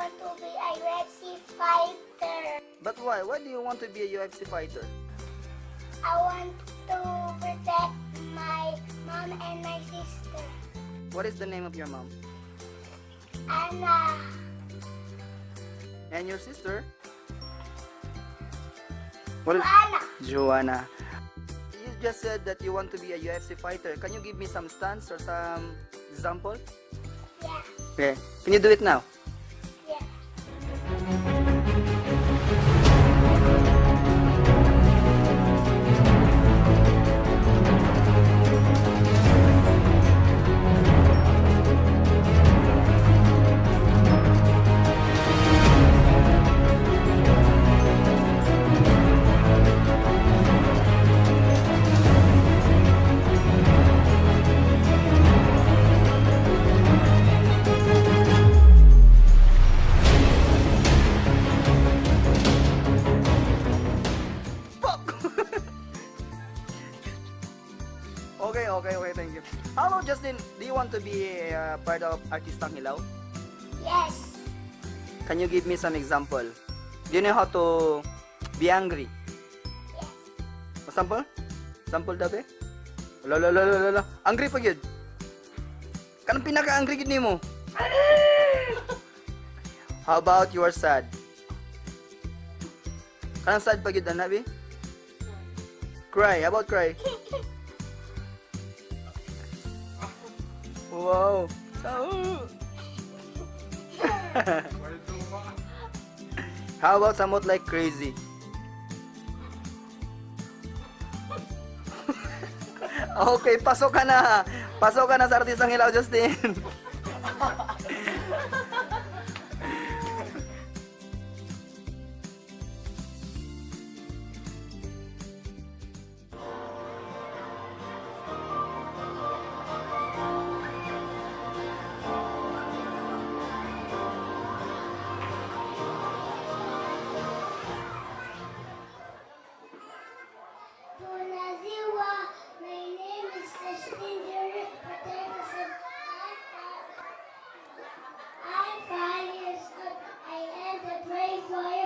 want to be a UFC fighter. But why? Why do you want to be a UFC fighter? I want to protect my mom and my sister. What is the name of your mom? Anna. And your sister? What is Anna. Joanna. You just said that you want to be a UFC fighter. Can you give me some stunts or some example? Yeah. Okay. Can you do it now? Yeah. Okay, thank you. How about Justin? Do you want to be part of Artistang Hilaw? Yes. Can you give me some example? Do you know how to be angry? Yes. Sample? Sample dabe? Lala. Angry pa gyud. Kanang pinaka-angry gyud nimo? How about you are sad? Kanang sad pa gyud anabi? Cry. How about cry? Wow. How about somewhat like crazy? Okay, pasok ka na. Pasok ka na sa Artistang Hilaw, Justin. Buenaziwa. My name is Justin Derek Patterson. I'm 5 years old. I am the brave boy